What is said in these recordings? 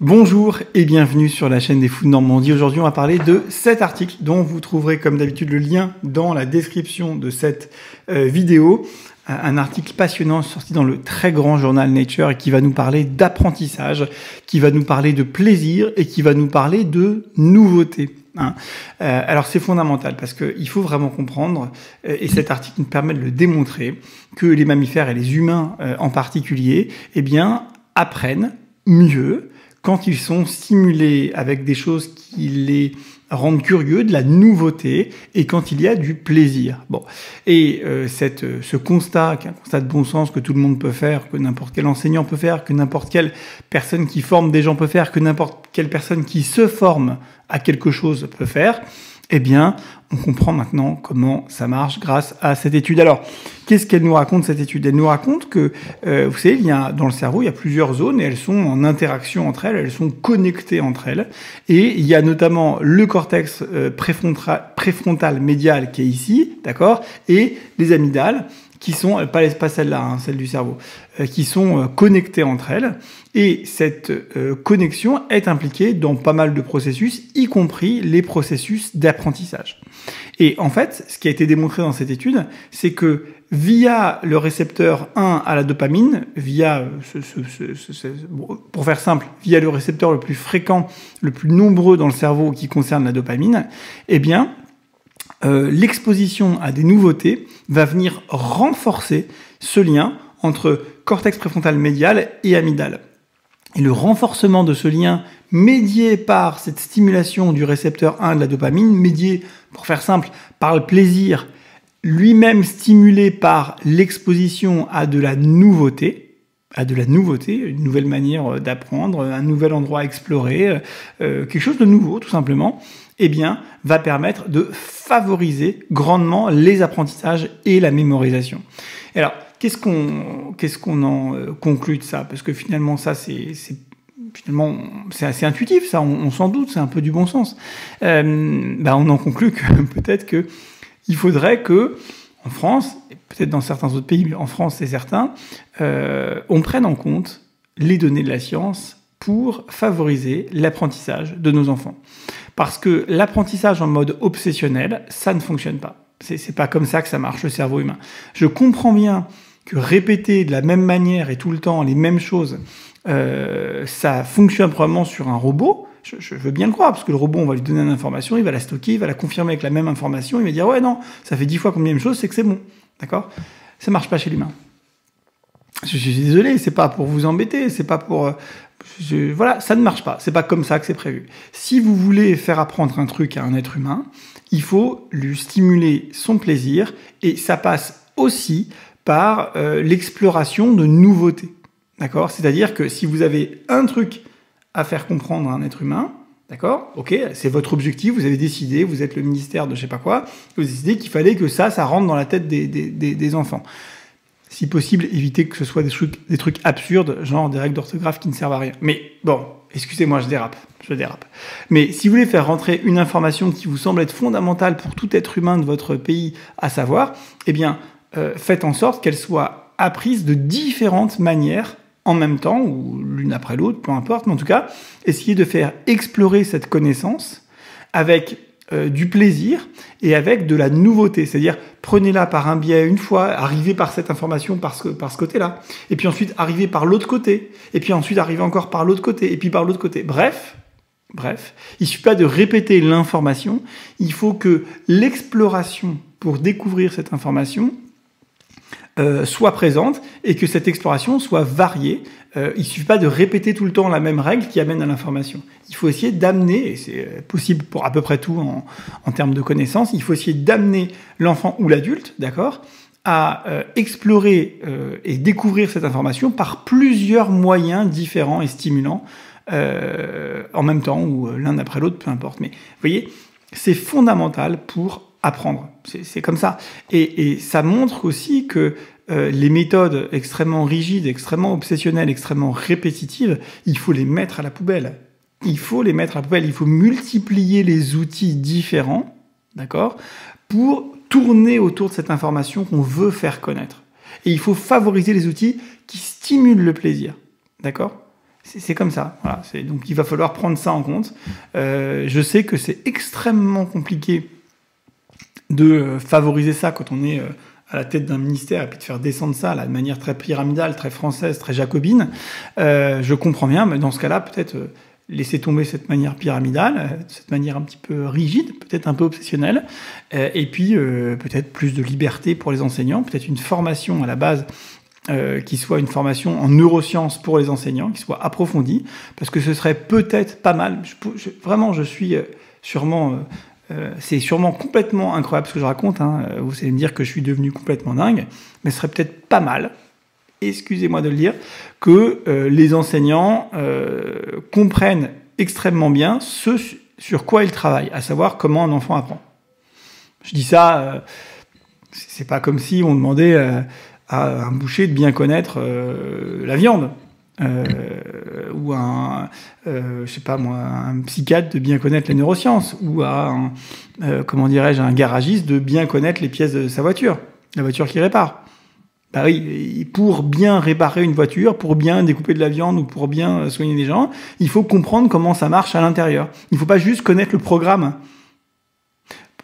Bonjour et bienvenue sur la chaîne des Fous de Normandie. Aujourd'hui, on va parler de 7 articles dont vous trouverez comme d'habitude le lien dans la description de cette vidéo. Un article passionnant sorti dans le très grand journal Nature et qui va nous parler d'apprentissage, qui va nous parler de plaisir et qui va nous parler de nouveauté. Alors c'est fondamental parce qu'il faut vraiment comprendre, et cet article nous permet de le démontrer, que les mammifères et les humains en particulier, eh bien, apprennent mieux quand ils sont stimulés avec des choses qui les rendent curieux, de la nouveauté, et quand il y a du plaisir. Bon, et ce constat, qui est un constat de bon sens que tout le monde peut faire, que n'importe quel enseignant peut faire, que n'importe quelle personne qui forme des gens peut faire, que n'importe quelle personne qui se forme à quelque chose peut faire, eh bien, on comprend maintenant comment ça marche grâce à cette étude. Alors, qu'est-ce qu'elle nous raconte, cette étude? Elle nous raconte que, vous savez, dans le cerveau, il y a plusieurs zones et elles sont en interaction entre elles, elles sont connectées entre elles. Et il y a notamment le cortex préfrontal médial qui est ici, d'accord, et les amygdales, qui sont, pas celle-là, celle du cerveau, qui sont connectées entre elles. Et cette connexion est impliquée dans pas mal de processus, y compris les processus d'apprentissage. Et en fait, ce qui a été démontré dans cette étude, c'est que via le récepteur 1 à la dopamine, via, pour faire simple, via le récepteur le plus fréquent, le plus nombreux dans le cerveau qui concerne la dopamine, eh bien, l'exposition à des nouveautés va venir renforcer ce lien entre cortex préfrontal médial et amygdale. Et le renforcement de ce lien médié par cette stimulation du récepteur 1 de la dopamine, médié, pour faire simple, par le plaisir, lui-même stimulé par l'exposition à de la nouveauté, une nouvelle manière d'apprendre, un nouvel endroit à explorer, quelque chose de nouveau tout simplement, eh bien, va permettre de favoriser grandement les apprentissages et la mémorisation. Et alors, qu'est-ce qu'on en conclut de ça? Parce que finalement, ça, c'est assez intuitif, ça, on s'en doute, c'est un peu du bon sens. On en conclut que peut-être que il faudrait que, en France, et peut-être dans certains autres pays, mais en France c'est certain, on prenne en compte les données de la science pour favoriser l'apprentissage de nos enfants. Parce que l'apprentissage en mode obsessionnel, ça ne fonctionne pas. C'est pas comme ça que ça marche, le cerveau humain. Je comprends bien que répéter de la même manière et tout le temps les mêmes choses, ça fonctionne probablement sur un robot. Je veux bien le croire, parce que le robot, on va lui donner une information, il va la stocker, il va la confirmer avec la même information, il va dire « Ouais, non, ça fait 10 fois combien de choses, c'est que c'est bon. » D'accord? Ça marche pas chez l'humain. Je suis désolé, c'est pas pour vous embêter, c'est pas pour... voilà, ça ne marche pas. C'est pas comme ça que c'est prévu. Si vous voulez faire apprendre un truc à un être humain, il faut lui stimuler son plaisir, et ça passe aussi par l'exploration de nouveautés. D'accord? C'est-à-dire que si vous avez un truc à faire comprendre à un être humain, d'accord? Ok, c'est votre objectif, vous avez décidé, vous êtes le ministère de je sais pas quoi, vous avez décidé qu'il fallait que ça rentre dans la tête des enfants. Si possible, évitez que ce soit des trucs absurdes, genre des règles d'orthographe qui ne servent à rien. Mais bon, excusez-moi, je dérape. Mais si vous voulez faire rentrer une information qui vous semble être fondamentale pour tout être humain de votre pays à savoir, eh bien, faites en sorte qu'elle soit apprise de différentes manières en même temps, ou l'une après l'autre, peu importe, mais en tout cas, essayez de faire explorer cette connaissance avec du plaisir et avec de la nouveauté. C'est-à-dire, prenez-la par un biais une fois, arrivez par cette information par ce côté-là, et puis ensuite arrivez par l'autre côté, et puis ensuite arrivez encore par l'autre côté, et puis par l'autre côté. Bref, il ne suffit pas de répéter l'information, il faut que l'exploration pour découvrir cette information soit présente et que cette exploration soit variée. Il ne suffit pas de répéter tout le temps la même règle qui amène à l'information. Il faut essayer d'amener, et c'est possible pour à peu près tout en termes de connaissances, il faut essayer d'amener l'enfant ou l'adulte, d'accord, à explorer et découvrir cette information par plusieurs moyens différents et stimulants en même temps ou l'un après l'autre, peu importe. Mais vous voyez, c'est fondamental pour apprendre. C'est comme ça. Et ça montre aussi que les méthodes extrêmement rigides, extrêmement obsessionnelles, extrêmement répétitives, il faut les mettre à la poubelle. Il faut multiplier les outils différents, d'accord, pour tourner autour de cette information qu'on veut faire connaître. Et il faut favoriser les outils qui stimulent le plaisir, d'accord? C'est comme ça. Voilà. Donc il va falloir prendre ça en compte. Je sais que c'est extrêmement compliqué de favoriser ça quand on est à la tête d'un ministère et puis de faire descendre ça là, de manière très pyramidale, très française, très jacobine. Je comprends bien, mais dans ce cas-là, peut-être laisser tomber cette manière pyramidale, cette manière un petit peu rigide, peut-être un peu obsessionnelle, et puis peut-être plus de liberté pour les enseignants, peut-être une formation à la base qui soit une formation en neurosciences pour les enseignants, qui soit approfondie, parce que ce serait peut-être pas mal. Vraiment, je suis sûrement... c'est sûrement complètement incroyable ce que je raconte, hein. Vous allez me dire que je suis devenu complètement dingue, mais ce serait peut-être pas mal, excusez-moi de le dire, que les enseignants comprennent extrêmement bien ce sur quoi ils travaillent, à savoir comment un enfant apprend. Je dis ça, c'est pas comme si on demandait à un boucher de bien connaître la viande. Ou je sais pas moi, un psychiatre de bien connaître les neurosciences, ou à comment dirais-je, un garagiste de bien connaître les pièces de sa voiture, la voiture qu'il répare. Bah oui, pour bien réparer une voiture, pour bien découper de la viande ou pour bien soigner des gens, il faut comprendre comment ça marche à l'intérieur. Il faut pas juste connaître le programme.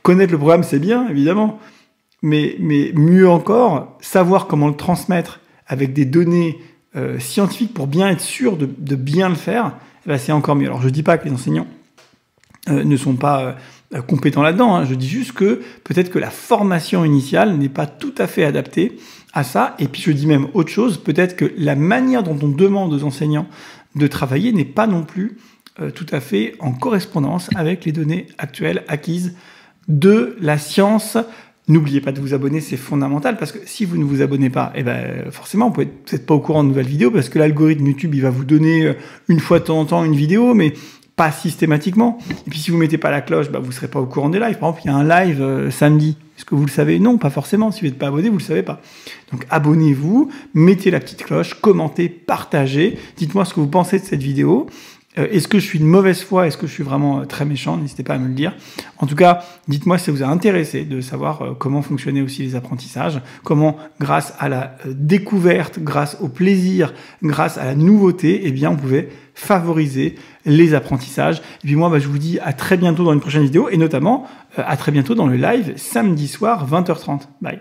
Connaître le programme, c'est bien, évidemment, mais mieux encore, savoir comment le transmettre avec des données scientifiques pour bien être sûr de bien le faire, eh ben c'est encore mieux. Alors je dis pas que les enseignants ne sont pas compétents là-dedans, hein. Je dis juste que peut-être que la formation initiale n'est pas tout à fait adaptée à ça, et puis je dis même autre chose, peut-être que la manière dont on demande aux enseignants de travailler n'est pas non plus tout à fait en correspondance avec les données actuelles acquises de la science. N'oubliez pas de vous abonner, c'est fondamental, parce que si vous ne vous abonnez pas, eh ben, forcément, vous pouvez peut-être pas au courant de nouvelles vidéos, parce que l'algorithme YouTube, il va vous donner une fois de temps en temps une vidéo, mais pas systématiquement. Et puis si vous mettez pas la cloche, bah, vous serez pas au courant des lives. Par exemple, il y a un live samedi. Est-ce que vous le savez? Non, pas forcément. Si vous n'êtes pas abonné, vous le savez pas. Donc abonnez-vous, mettez la petite cloche, commentez, partagez. Dites-moi ce que vous pensez de cette vidéo. Est-ce que je suis de mauvaise foi? Est-ce que je suis vraiment très méchant? N'hésitez pas à me le dire. En tout cas, dites-moi si ça vous a intéressé de savoir comment fonctionnaient aussi les apprentissages, comment, grâce à la découverte, grâce au plaisir, grâce à la nouveauté, eh bien, on pouvait favoriser les apprentissages. Et puis moi, je vous dis à très bientôt dans une prochaine vidéo, et notamment à très bientôt dans le live samedi soir 20h30. Bye.